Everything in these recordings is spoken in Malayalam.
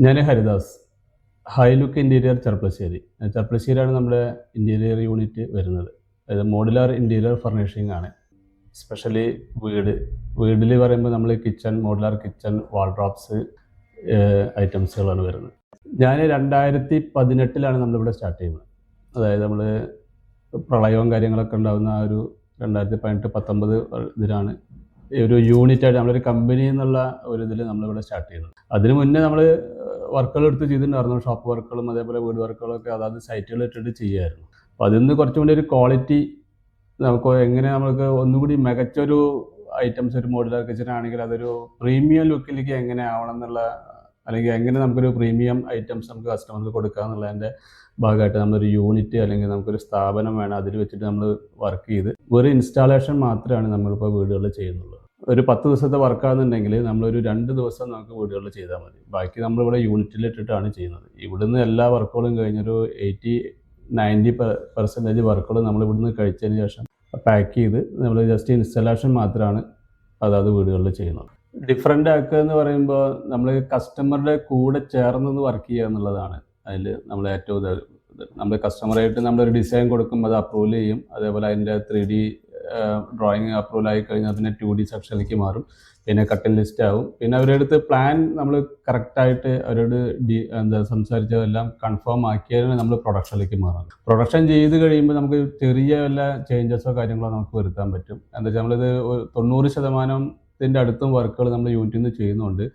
ഞാൻ Haridas. Hi look interior Cherpulassery. ചെർപ്പളശ്ശേരിയാണ് നമ്മുടെ ഇന്റീരിയർ യൂണിറ്റ് വരുന്നത്. അതായത് മോഡുലാർ ഇന്റീരിയർ ഫർണിഷിംഗ് ആണ്. സ്പെഷ്യലി വീടിൽ പറയുമ്പോൾ നമ്മൾ കിച്ചൺ, മോഡുലാർ കിച്ചൺ, വാൾഡ്രോപ്സ് ഐറ്റംസുകളാണ് വരുന്നത്. ഞാൻ 2018 നമ്മളിവിടെ സ്റ്റാർട്ട് ചെയ്യുന്നത്. അതായത് നമ്മൾ പ്രളയവും കാര്യങ്ങളൊക്കെ ഉണ്ടാകുന്ന ആ ഒരു 2018-19 ഇതിലാണ് ഈ ഒരു യൂണിറ്റായിട്ട് നമ്മളൊരു കമ്പനി എന്നുള്ള ഒരു ഇതിൽ നമ്മളിവിടെ സ്റ്റാർട്ട് ചെയ്യുന്നത്. അതിന് മുന്നേ നമ്മൾ വർക്കുകൾ എടുത്ത് ചെയ്തിട്ടുണ്ടായിരുന്നു. ഷോപ്പ് വർക്കുകളും അതേപോലെ വീട് വർക്കുകളൊക്കെ അതായത് സൈറ്റുകൾ ഇട്ടിട്ട് ചെയ്യുമായിരുന്നു. അപ്പോൾ അതിൽ നിന്ന് കുറച്ചും കൂടി ഒരു ക്വാളിറ്റി നമുക്ക് എങ്ങനെ നമുക്ക് ഒന്നുകൂടി മികച്ചൊരു ഐറ്റംസ്, ഒരു മോഡുലാർ കിച്ചൺ ആണെങ്കിൽ അതൊരു പ്രീമിയം ലുക്കിലേക്ക് എങ്ങനെ ആവണം എന്നുള്ള, അല്ലെങ്കിൽ എങ്ങനെ നമുക്കൊരു പ്രീമിയം ഐറ്റംസ് നമുക്ക് കസ്റ്റമർക്ക് കൊടുക്കുക എന്നുള്ളതിൻ്റെ ഭാഗമായിട്ട് നമ്മളൊരു യൂണിറ്റ് അല്ലെങ്കിൽ നമുക്കൊരു സ്ഥാപനം വേണം. അതിൽ വെച്ചിട്ട് നമ്മൾ വർക്ക് ചെയ്ത് ഒരു ഇൻസ്റ്റാളേഷൻ മാത്രമാണ് നമ്മളിപ്പോൾ വീടുകളിൽ ചെയ്യുന്നുള്ളൂ. ഒരു 10 ദിവസത്തെ വർക്കാണെന്നുണ്ടെങ്കിൽ നമ്മളൊരു 2 ദിവസം നമുക്ക് വീടുകളിൽ ചെയ്താൽ മതി. ബാക്കി നമ്മളിവിടെ യൂണിറ്റിലിട്ടിട്ടാണ് ചെയ്യുന്നത്. ഇവിടുന്ന് എല്ലാ വർക്കുകളും കഴിഞ്ഞൊരു 80-90% വർക്കുകൾ നമ്മൾ ഇവിടുന്ന് കഴിച്ചതിന് ശേഷം പാക്ക് ചെയ്ത് നമ്മൾ ജസ്റ്റ് ഇൻസ്റ്റലേഷൻ മാത്രമാണ് അതാത് വീടുകളിൽ ചെയ്യുന്നത്. ഡിഫറെൻ്റ് ആക്കുക എന്ന് പറയുമ്പോൾ നമ്മൾ കസ്റ്റമറുടെ കൂടെ ചേർന്ന് വർക്ക് ചെയ്യുക എന്നുള്ളതാണ് അതിൽ നമ്മൾ ഏറ്റവും നമ്മൾ കസ്റ്റമറായിട്ട് നമ്മളൊരു ഡിസൈൻ കൊടുക്കുമ്പോൾ അത് അപ്രൂവൽ ചെയ്യും. അതേപോലെ അതിൻ്റെ 3D ഡ്രോയിങ് അപ്രൂവൽ ആയി കഴിഞ്ഞാൽ അതിനെ 2D സെക്ഷനിലേക്ക് മാറും. പിന്നെ കട്ടിംഗ് ലിസ്റ്റ് ആവും. പിന്നെ അവരുടെ അടുത്ത് പ്ലാൻ നമ്മൾ കറക്റ്റായിട്ട് അവരോട് സംസാരിച്ചതെല്ലാം കൺഫേം ആക്കിയതിന് നമ്മൾ പ്രൊഡക്ഷനിലേക്ക് മാറും. പ്രൊഡക്ഷൻ ചെയ്ത് കഴിയുമ്പോൾ നമുക്ക് ചെറിയ വല്ല ചേഞ്ചസോ കാര്യങ്ങളോ നമുക്ക് വരുത്താൻ പറ്റും. എന്താ വെച്ചാൽ നമ്മളിത് 90% അടുത്തും വർക്കുകൾ നമ്മൾ യൂണിറ്റിൽ നിന്ന് ചെയ്യുന്നുണ്ട്.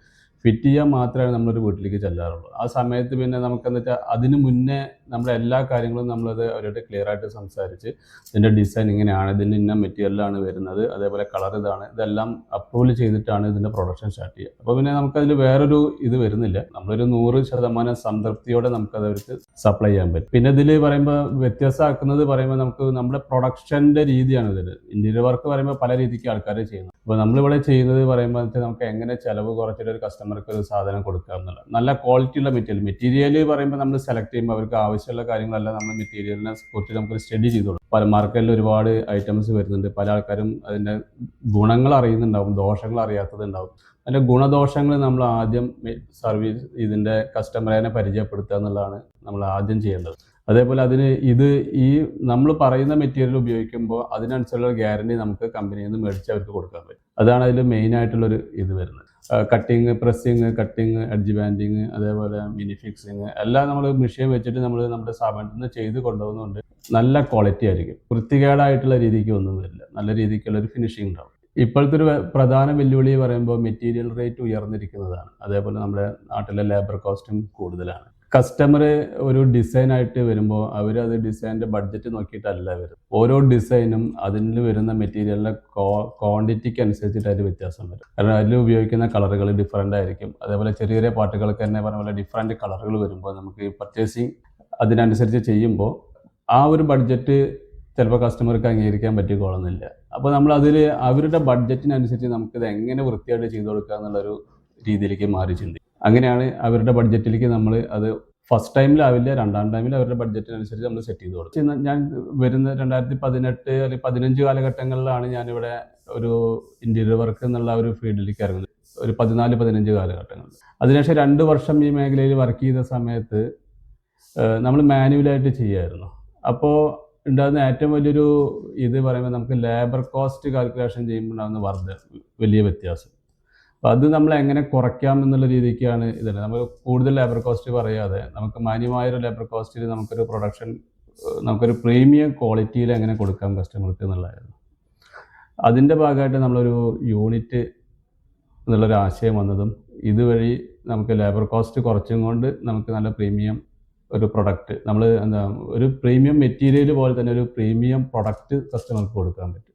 ഫിറ്റ് ചെയ്യാൻ മാത്രമേ നമ്മളൊരു വീട്ടിലേക്ക് ചെല്ലാറുള്ളൂ. ആ സമയത്ത് പിന്നെ നമുക്കെന്താ വെച്ചാൽ അതിന് മുന്നേ നമ്മുടെ എല്ലാ കാര്യങ്ങളും നമ്മളത് അവരോട് ക്ലിയർ ആയിട്ട് സംസാരിച്ച് ഇതിൻ്റെ ഡിസൈൻ ഇങ്ങനെയാണ്, ഇതിൻ്റെ ഇന്ന മെറ്റീരിയലാണ് വരുന്നത്, അതേപോലെ കളർ ഇതാണ്, ഇതെല്ലാം അപ്രൂവൽ ചെയ്തിട്ടാണ് ഇതിൻ്റെ പ്രൊഡക്ഷൻ സ്റ്റാർട്ട് ചെയ്യുക. അപ്പോൾ പിന്നെ നമുക്കതിൽ വേറൊരു ഇത് വരുന്നില്ല. നമ്മളൊരു 100% സംതൃപ്തിയോടെ നമുക്കത് അവർക്ക് സപ്ലൈ ചെയ്യാൻ പറ്റും. പിന്നെ ഇതിൽ പറയുമ്പോൾ വ്യത്യസ്തമാക്കുന്നത് പറയുമ്പോൾ നമുക്ക് നമ്മുടെ പ്രൊഡക്ഷൻ്റെ രീതിയാണ് ഇതിൽ. ഇന്റീരിയർ വർക്ക് പറയുമ്പോൾ പല രീതിക്ക് ആൾക്കാർ ചെയ്യുന്നത്. അപ്പോൾ നമ്മളിവിടെ ചെയ്യുന്നത് പറയുമ്പോൾ നമുക്ക് എങ്ങനെ ചിലവ് കുറച്ചിട്ട് ഒരു കസ്റ്റമർക്ക് ഒരു സാധനം കൊടുക്കുക എന്നുള്ളത്. നല്ല ക്വാളിറ്റിയുള്ള മെറ്റീരിയൽ പറയുമ്പോൾ നമ്മൾ സെലക്ട് ചെയ്യുമ്പോൾ അവർക്ക് ആവശ്യമുള്ള കാര്യങ്ങളെല്ലാം നമ്മൾ മെറ്റീരിയലിനെ കുറിച്ച് നമുക്ക് സ്റ്റഡി ചെയ്ത് കൊടുക്കും. പല മാർക്കറ്റിൽ ഒരുപാട് ഐറ്റംസ് വരുന്നുണ്ട്. പല ആൾക്കാരും അതിൻ്റെ ഗുണങ്ങൾ അറിയുന്നുണ്ടാവും, ദോഷങ്ങൾ അറിയാത്തതുണ്ടാവും. അതിൻ്റെ ഗുണദോഷങ്ങൾ നമ്മൾ ആദ്യം സർവീസ് ഇതിൻ്റെ കസ്റ്റമറിനെ പരിചയപ്പെടുത്തുക എന്നുള്ളതാണ് നമ്മൾ ആദ്യം ചെയ്യേണ്ടത്. അതേപോലെ അതിന് ഈ നമ്മൾ പറയുന്ന മെറ്റീരിയൽ ഉപയോഗിക്കുമ്പോൾ അതിനനുസരിച്ചുള്ള ഗ്യാരണ്ടി നമുക്ക് കമ്പനിയിൽ നിന്ന് മേടിച്ച് അവർക്ക് കൊടുക്കാൻ പറ്റും. അതാണ് അതിൽ മെയിനായിട്ടുള്ളൊരു ഇത് വരുന്നത്. Cutting, pressing, cutting, edge banding, അതേപോലെ മിനി ഫിക്സിങ് എല്ലാം നമ്മൾ മെഷീൻ വെച്ചിട്ട് നമ്മൾ നമ്മുടെ സ്ഥാപനത്തിൽ നിന്ന് ചെയ്ത് കൊണ്ടുപോകുന്നുണ്ട്. നല്ല ക്വാളിറ്റി ആയിരിക്കും. വൃത്തികേടായിട്ടുള്ള രീതിക്ക് ഒന്നും വരില്ല. നല്ല രീതിക്കുള്ളൊരു ഫിനിഷിംഗ് ഉണ്ടാവും. ഇപ്പോഴത്തെ ഒരു പ്രധാന വെല്ലുവിളി പറയുമ്പോൾ മെറ്റീരിയൽ റേറ്റ് ഉയർന്നിരിക്കുന്നതാണ്. അതേപോലെ നമ്മുടെ നാട്ടിലെ ലേബർ കോസ്റ്റും കൂടുതലാണ്. കസ്റ്റമർ ഒരു ഡിസൈനായിട്ട് വരുമ്പോൾ അത് ഡിസൈനിൻ്റെ ബഡ്ജറ്റ് നോക്കിയിട്ടല്ല വരും. ഓരോ ഡിസൈനും അതിൽ വരുന്ന മെറ്റീരിയലിൻ്റെ ക്വാണ്ടിറ്റിക്ക് അനുസരിച്ചിട്ട് അതിൽ വ്യത്യാസം വരും. കാരണം അതിൽ ഉപയോഗിക്കുന്ന കളറുകൾ ഡിഫറൻ്റ് ആയിരിക്കും. അതേപോലെ ചെറിയ ചെറിയ പാട്ടുകൾക്ക് തന്നെ പറഞ്ഞ പോലെ ഡിഫറൻറ്റ് കളറുകൾ വരുമ്പോൾ നമുക്ക് പർച്ചേസിങ് അതിനനുസരിച്ച് ചെയ്യുമ്പോൾ ആ ഒരു ബഡ്ജറ്റ് ചിലപ്പോൾ കസ്റ്റമർക്ക് അംഗീകരിക്കാൻ പറ്റിക്കൊള്ളുന്നില്ല. അപ്പോൾ നമ്മൾ അവരുടെ ബഡ്ജറ്റിനനുസരിച്ച് നമുക്കിത് എങ്ങനെ വൃത്തിയായിട്ട് ചെയ്തു കൊടുക്കുക എന്നുള്ളൊരു രീതിയിലേക്ക് മാറി ചിന്തിക്കും. അങ്ങനെയാണ് അവരുടെ ബഡ്ജറ്റിലേക്ക് നമ്മൾ അത് ഫസ്റ്റ് ടൈമിലാവില്ല, 2ാം ടൈമിൽ അവരുടെ ബഡ്ജറ്റിനനുസരിച്ച് നമ്മൾ സെറ്റ് ചെയ്ത് കൊടുക്കും. ഞാൻ വരുന്ന 2018 അല്ലെങ്കിൽ 15 കാലഘട്ടങ്ങളിലാണ് ഞാനിവിടെ ഒരു ഇൻറ്റീരിയർ വർക്ക് എന്നുള്ള ഒരു ഫീൽഡിലേക്ക് ഇറങ്ങുന്നത്. ഒരു 14-15 കാലഘട്ടങ്ങളിൽ. അതിനുശേഷം 2 വർഷം ഈ മേഖലയിൽ വർക്ക് ചെയ്ത സമയത്ത് നമ്മൾ മാനുവലായിട്ട് ചെയ്യുമായിരുന്നു. അപ്പോൾ ഉണ്ടാകുന്ന ഏറ്റവും വലിയൊരു ഇത് പറയുമ്പോൾ നമുക്ക് ലേബർ കോസ്റ്റ് കാൽക്കുലേഷൻ ചെയ്യുമ്പോൾ ഉണ്ടാകുന്ന വലിയ വ്യത്യാസം. അപ്പോൾ അത് നമ്മൾ എങ്ങനെ കുറയ്ക്കാം എന്നുള്ള രീതിക്കാണ് ഇതല്ല. നമ്മൾ കൂടുതൽ ലേബർ കോസ്റ്റ് പറയാതെ നമുക്ക് മാന്യമായൊരു ലേബർ കോസ്റ്റിൽ നമുക്കൊരു പ്രീമിയം ക്വാളിറ്റിയിൽ എങ്ങനെ കൊടുക്കാം കസ്റ്റമർക്ക് എന്നുള്ളതായിരുന്നു. അതിൻ്റെ ഭാഗമായിട്ട് നമ്മളൊരു യൂണിറ്റ് എന്നുള്ളൊരു ആശയം വന്നതും ഇതുവഴി നമുക്ക് ലേബർ കോസ്റ്റ് കുറച്ചും കൊണ്ട് നമുക്ക് നല്ല പ്രീമിയം ഒരു പ്രൊഡക്റ്റ്, ഒരു പ്രീമിയം മെറ്റീരിയൽ പോലെ തന്നെ ഒരു പ്രീമിയം പ്രൊഡക്റ്റ് കസ്റ്റമർക്ക് കൊടുക്കാൻ പറ്റും.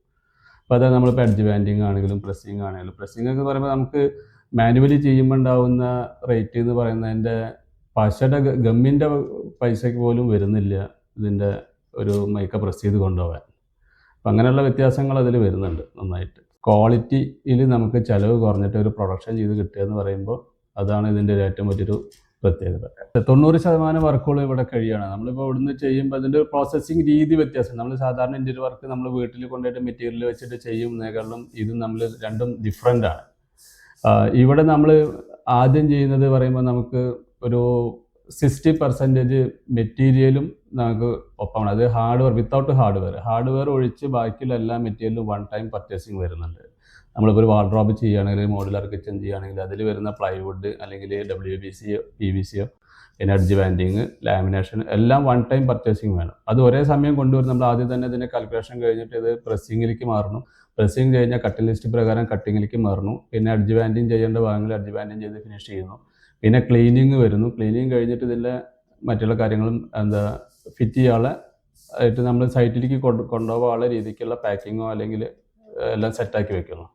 അപ്പോൾ അതായത് നമ്മളിപ്പോൾ എഡ്ജ് ബാൻഡിങ് ആണെങ്കിലും പ്രസ്സിങ് ആണെങ്കിലും, പ്രസ്സിങ് എന്ന് പറയുമ്പോൾ നമുക്ക് മാനുവലി ചെയ്യുമ്പോൾ ഉണ്ടാകുന്ന റേറ്റ് എന്ന് പറയുന്നതിൻ്റെ പശയുടെ ഗമ്മിൻ്റെ പൈസയ്ക്ക് പോലും വരുന്നില്ല ഇതിൻ്റെ ഒരു മൈക്ക പ്രസ് ചെയ്ത് കൊണ്ടുപോകാൻ. അപ്പം അങ്ങനെയുള്ള വ്യത്യാസങ്ങൾ അതിൽ വരുന്നുണ്ട് നന്നായിട്ട്. ക്വാളിറ്റിയിൽ നമുക്ക് ചിലവ് കുറഞ്ഞിട്ട് ഒരു പ്രൊഡക്ഷൻ ചെയ്ത് കിട്ടുക എന്ന് പറയുമ്പോൾ അതാണ് ഇതിൻ്റെ ഏറ്റവും വലിയൊരു പ്രത്യേകത. 90% വർക്കുകൾ ഇവിടെ കഴിയാണ്. നമ്മളിപ്പോൾ ഇവിടുന്ന് ചെയ്യുമ്പോൾ അതിൻ്റെ ഒരു പ്രോസസ്സിങ് രീതി വ്യത്യാസം. നമ്മൾ സാധാരണ ഇൻറ്റീരിയർ വർക്ക് നമ്മൾ വീട്ടിൽ കൊണ്ടുപോയിട്ട് മെറ്റീരിയൽ വെച്ചിട്ട് ചെയ്യുന്നതിനേക്കാളും ഇതും രണ്ടും ഡിഫറെൻ്റ് ആണ്. ഇവിടെ നമ്മൾ ആദ്യം ചെയ്യുന്നത് പറയുമ്പോൾ നമുക്ക് ഒരു 60% മെറ്റീരിയലും നമുക്ക് ഒപ്പമാണ്. അത് ഹാർഡ്വെയർ വിത്തൗട്ട് ഹാർഡ്വെയർ ഒഴിച്ച് ബാക്കിയുള്ള എല്ലാ മെറ്റീരിയലും വൺ ടൈം പർച്ചേസിങ് വരുന്നുണ്ട്. നമ്മളിപ്പോൾ ഒരു വാർഡ്രോബ് ചെയ്യുകയാണെങ്കിൽ, മോഡുലാർ കിച്ചൺ ചെയ്യുകയാണെങ്കിൽ അതിൽ വരുന്ന പ്ലൈവുഡ് അല്ലെങ്കിൽ WBC PVC പിന്നെ എഡ്ജ് ബാൻഡിങ്, ലാമിനേഷൻ എല്ലാം വൺ ടൈം പർച്ചേസിങ് വേണം. അത് ഒരേ സമയം കൊണ്ടുവരും. നമ്മൾ ആദ്യം തന്നെ ഇതിൻ്റെ കാൽക്കുലേഷൻ കഴിഞ്ഞിട്ട് ഇത് പ്രസ്സിങ്ങിലേക്ക് മാറണം. പ്രസ്സിങ് കഴിഞ്ഞാൽ കട്ടിംഗ് ലിസ്റ്റ് പ്രകാരം കട്ടിങ്ങിലേക്ക് മാറണം. പിന്നെ എഡ്ജ് ബാൻഡിങ് ചെയ്യേണ്ട ഭാഗങ്ങൾ എഡ്ജ് ബാൻഡിങ് ചെയ്ത് ഫിനിഷ് ചെയ്യുന്നു. പിന്നെ ക്ലീനിങ് വരുന്നു. ക്ലീനിങ് കഴിഞ്ഞിട്ട് ഇതിൻ്റെ മറ്റുള്ള കാര്യങ്ങളും ഫിറ്റ് ചെയ്യാനുള്ള ആയിട്ട് നമ്മൾ സൈറ്റിലേക്ക് കൊണ്ടുപോകാനുള്ള രീതിക്കുള്ള പാക്കിങ്ങോ അല്ലെങ്കിൽ എല്ലാം സെറ്റാക്കി വെക്കുന്നു.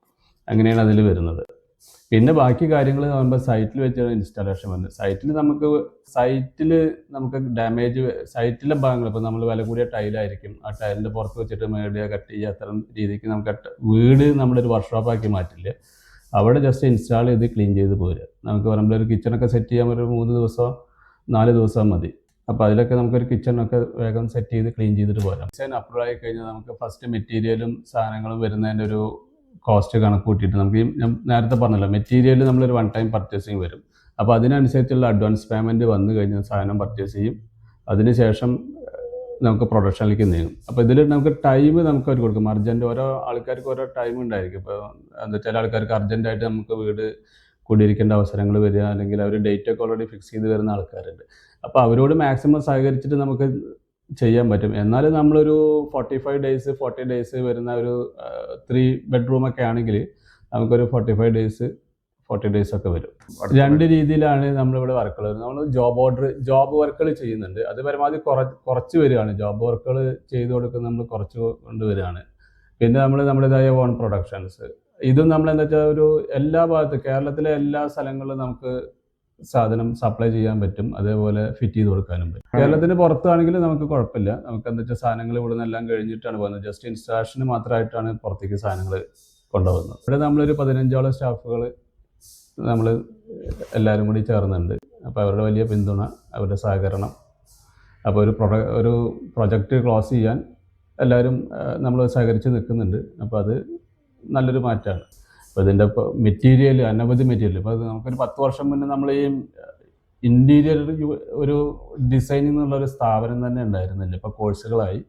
അങ്ങനെയാണ് അതിൽ വരുന്നത്. പിന്നെ ബാക്കി കാര്യങ്ങൾ പറയുമ്പോൾ സൈറ്റിൽ വെച്ചാണ് ഇൻസ്റ്റാളേഷൻ വരുന്നത്. സൈറ്റിൽ നമുക്ക് ഡാമേജ് സൈറ്റിലെ ഭാഗങ്ങൾ ഇപ്പോൾ നമ്മൾ വില കൂടിയ ടൈലായിരിക്കും, ആ ടൈലിൻ്റെ പുറത്ത് വെച്ചിട്ട് മേടിയ കട്ട് ചെയ്യുക, അത്തരം രീതിക്ക് നമുക്ക് വീട് നമ്മളൊരു വർക്ക്ഷോപ്പാക്കി മാറ്റില്ല. അവിടെ ജസ്റ്റ് ഇൻസ്റ്റാൾ ചെയ്ത് ക്ലീൻ ചെയ്ത് പോരുക. നമുക്ക് പറയുമ്പോൾ ഒരു കിച്ചണൊക്കെ സെറ്റ് ചെയ്യാൻ ഒരു 3 ദിവസമോ 4 ദിവസമോ മതി. അപ്പോൾ അതിലൊക്കെ നമുക്കൊരു കിച്ചണൊക്കെ വേഗം സെറ്റ് ചെയ്ത് ക്ലീൻ ചെയ്തിട്ട് പോരാം. ഡിസൈൻ അപ്രൂവ് ആയി കഴിഞ്ഞാൽ നമുക്ക് ഫസ്റ്റ് മെറ്റീരിയലും സാധനങ്ങളും വരുന്നതിൻ്റെ ഒരു കോസ്റ്റ് കണക്ക് കൂട്ടിയിട്ട് നമുക്ക് ഞാൻ നേരത്തെ പറഞ്ഞല്ലോ, മെറ്റീരിയൽ നമ്മളൊരു വൺ ടൈം പർച്ചേസിങ് വരും. അപ്പോൾ അതിനനുസരിച്ചുള്ള അഡ്വാൻസ് പേയ്മെൻറ്റ് വന്നു കഴിഞ്ഞാൽ സാധനം പർച്ചേസ് ചെയ്യും. അതിനുശേഷം നമുക്ക് പ്രൊഡക്ഷനിലേക്ക് നീങ്ങും. അപ്പോൾ ഇതിൽ നമുക്ക് ടൈം നമുക്ക് അവർ കൊടുക്കും. അർജൻറ്റ് ഓരോ ആൾക്കാർക്ക് ഓരോ ടൈം ഉണ്ടായിരിക്കും. ഇപ്പോൾ ചില ആൾക്കാർക്ക് അർജൻറ്റായിട്ട് നമുക്ക് വീട് കൂടിയിരിക്കേണ്ട അവസരങ്ങൾ വരിക, അല്ലെങ്കിൽ അവർ ഡേറ്റ് ഒക്കെ ഓൾറെഡി ഫിക്സ് ചെയ്ത് വരുന്ന ആൾക്കാരുണ്ട്. അപ്പോൾ അവരോട് മാക്സിമം സഹകരിച്ചിട്ട് നമുക്ക് ചെയ്യാൻ പറ്റും. എന്നാലും നമ്മളൊരു 40 ഡേയ്സ് വരുന്ന ഒരു 3 ബെഡ്റൂമൊക്കെ ആണെങ്കിൽ നമുക്കൊരു 40 ഡേയ്സ് ഒക്കെ വരും. 2 രീതിയിലാണ് നമ്മളിവിടെ വർക്കുകൾ വരുന്നത്. നമ്മൾ ജോബ് വർക്കുകൾ ചെയ്യുന്നുണ്ട്. അത് പരമാവധി കുറച്ച് വരികയാണ്. ജോബ് വർക്കുകൾ ചെയ്ത് കൊടുക്കുന്നത് നമ്മൾ കുറച്ച് കൊണ്ടുവരികയാണ്. പിന്നെ നമ്മുടേതായ ഓൺ പ്രൊഡക്ഷൻസ്, ഇതും നമ്മളെന്താ വെച്ചാൽ ഒരു എല്ലാ ഭാഗത്തും കേരളത്തിലെ എല്ലാ സ്ഥലങ്ങളിലും നമുക്ക് സാധനം സപ്ലൈ ചെയ്യാൻ പറ്റും. അതേപോലെ ഫിറ്റ് ചെയ്ത് കൊടുക്കാനും പറ്റും. കേരളത്തിന് പുറത്താണെങ്കിൽ നമുക്ക് കുഴപ്പമില്ല. നമുക്ക് എന്താ വെച്ചാൽ സാധനങ്ങൾ ഇവിടെ നിന്നെല്ലാം കഴിഞ്ഞിട്ടാണ് പോകുന്നത്. ജസ്റ്റ് ഇൻസ്റ്റാളേഷന് മാത്രമായിട്ടാണ് പുറത്തേക്ക് സാധനങ്ങൾ കൊണ്ടുപോകുന്നത്. ഇവിടെ നമ്മളൊരു 15ഓളം സ്റ്റാഫുകൾ നമ്മൾ എല്ലാവരും കൂടി ചേർന്നുണ്ട്. അപ്പോൾ അവരുടെ വലിയ പിന്തുണ, അവരുടെ സഹകരണം. അപ്പോൾ ഒരു പ്രൊജക്റ്റ് ക്ലോസ് ചെയ്യാൻ എല്ലാവരും നമ്മൾ സഹകരിച്ച് നിൽക്കുന്നുണ്ട്. അപ്പോൾ അത് നല്ലൊരു മാറ്റമാണ്. അപ്പോൾ ഇതിൻ്റെ മെറ്റീരിയൽ, അനവധി മെറ്റീരിയൽ. ഇപ്പോൾ നമുക്കൊരു 10 വർഷം മുന്നേ നമ്മൾ ഈ ഇൻറ്റീരിയർ ഒരു ഡിസൈനിങ് എന്നുള്ളൊരു സ്ഥാപനം തന്നെ ഉണ്ടായിരുന്നില്ല. ഇപ്പോൾ കോഴ്സുകളായി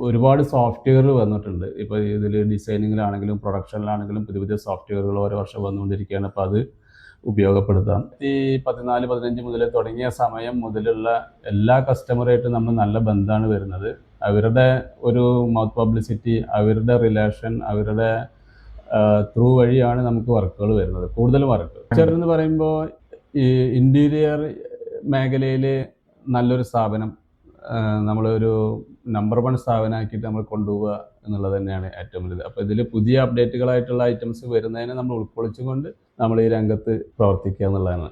ഒരുപാട് സോഫ്റ്റ്വെയർ വന്നിട്ടുണ്ട്. ഇപ്പോൾ ഇതിൽ ഡിസൈനിങ്ങിലാണെങ്കിലും പ്രൊഡക്ഷനിലാണെങ്കിലും പുതിയ സോഫ്റ്റ്വെയറുകൾ ഓരോ വർഷം വന്നുകൊണ്ടിരിക്കുകയാണ്. അപ്പോൾ അത് ഉപയോഗപ്പെടുത്താം. 2014-15 മുതൽ തുടങ്ങിയ സമയം മുതലുള്ള എല്ലാ കസ്റ്റമറായിട്ടും നമ്മൾ നല്ല ബന്ധമാണ് വരുന്നത്. അവരുടെ ഒരു മൗത്ത് പബ്ലിസിറ്റി, അവരുടെ റിലേഷൻ, അവരുടെ ത്രൂ വഴിയാണ് നമുക്ക് വർക്കുകൾ വരുന്നത്. കൂടുതൽ വർക്ക് ചെറുതെന്ന് പറയുമ്പോൾ ഈ ഇൻറ്റീരിയർ മേഖലയിൽ നല്ലൊരു സ്ഥാപനം, നമ്മളൊരു നമ്പർ 1 സ്ഥാപനമാക്കിയിട്ട് നമ്മൾ കൊണ്ടുപോവുക എന്നുള്ളത് തന്നെയാണ് ഏറ്റവും വലുത്. അപ്പോൾ ഇതിൽ പുതിയ അപ്ഡേറ്റുകളായിട്ടുള്ള ഐറ്റംസ് വരുന്നതിനെ നമ്മൾ ഉൾക്കൊള്ളിച്ചുകൊണ്ട് നമ്മൾ ഈ രംഗത്ത് പ്രവർത്തിക്കുക എന്നുള്ളതാണ്.